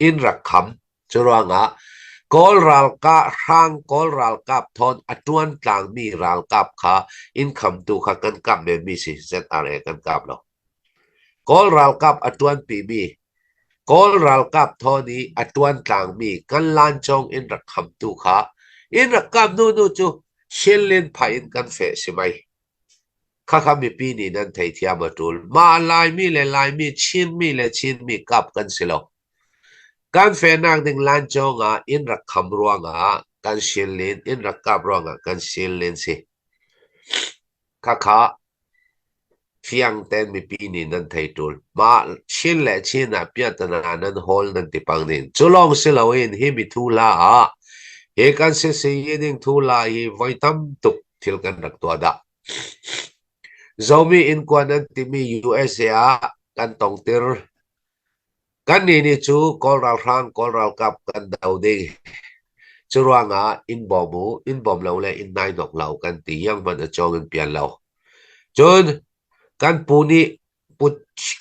in rak kham churawanga kol ral ka rang kol ral kap thon atuan tlang mi ral kap kha in kham tu kha kan kap me mi si ZRA kan kap lo kol ral kap atuan pi mi kol ral kap thoni atuan tlang mi kan lan chong in rak kham tu kha in rak kap nu nu chu shelin pha in kan fe simai kha kha mi pi ni nan thei thia ma tul ma lai mi le lai mi chin mi le chin mi kap kan silo kan fe nak ding lan chong a in rak kham ruanga kan shelin in rak kap ruanga kan shelin si kha kha fiang ten mi pi ni nan thei tul ma chin le chin a pia tan nan hol nan ti pang din chulong silawin hi mi thu la a he kan se ding thu la hi voi tam tuk thil kan rak to da zomi in kwanan ti mi USA kan tong tir kan ni chu kol ral rang kol ral kap kan dau ding churawanga in bom lo le in nai nok lo kan ti yang man a chong in pian lo chun kan pu ni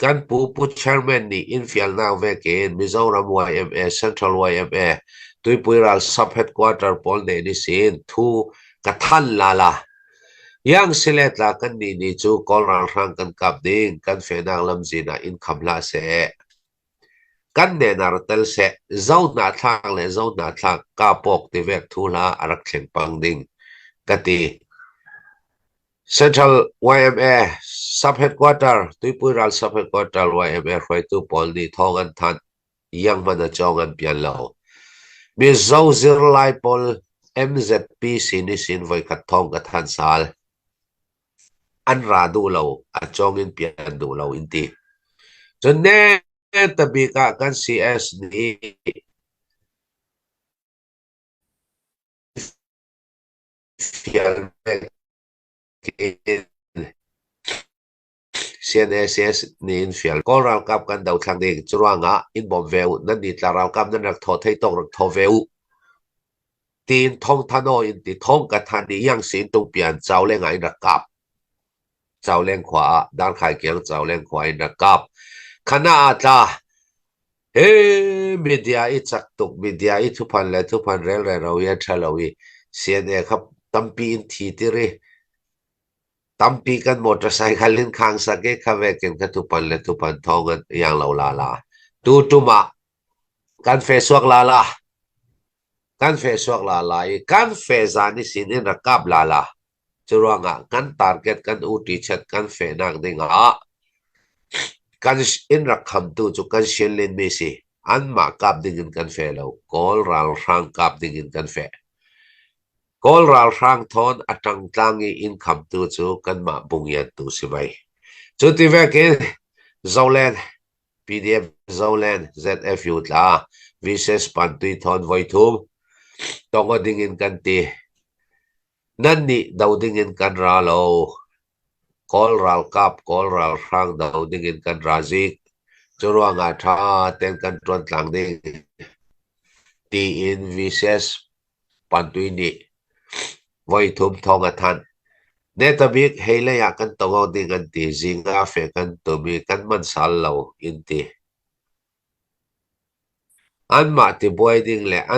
kan pu chairman ni in fial now ve ke Mizoram YMA Central YMA tuipui ral sub headquarter pol ne ni sin thu kathan la yang silet la kan ni chu kol ral rang kan kap ding kan fe nang lam zina in khamla se kan ne nar tel se zau na thang le zau na thang ka pok ti vek thu la arak thleng pang ding kati Central YMA sub headquarter tuipui ral sub headquarter YMA roi tu pol ni thongan than yang man a chongan pian lo mi zau zir lai pol MZP sin voi khat thong ka than sal an ra du lo a chongin pian du lo inti chon ne tabi ka kan CS ni fial CNSS ni in fial kol ral kap kan dau thlang ding churawanga in bom veu nan ni tla ral kap nan rak tho thei tok rak tho veu tin thong thano in ti thong ka than ni yang sin tung pian chaw le ngai rak kap chaw leng khwa dan khai kyang chaw leng khwa in rak kap khana ata he media I chak tuk media I thu phan rel re ro ya thalawi CNA khap tampi in thi ti re tampi kan motorcycle in khang sake khave ken ka thu pan thong yang lo la tu ma kan fe suak la kan fe suak la kan fe zani sin in rakap la churawanga kan target kan uti chat kan fe nak dinga kan in rakham tu chu kan shelin me si an ma kap dingin kan fe lo kol ral rang kap dingin kan fe kol ral rang thon atang tlangi in kham tu chu kan ma bungyan tu simai chu ti vekin zolen PDF zolen ZFU tla vises pantui thon voi thum tongo dingin kan ti nan ni dau dingin kan ra lo kol ral kap kol ral rang dau dingin kan razik churawanga tha ten kan tron tlang ding ti in vises pantui ni voi thum thong a than ne tabik hele ya kan tongo ding an ti zinga fe kan to mi kan man sal lo in ti an ma ti boy ding le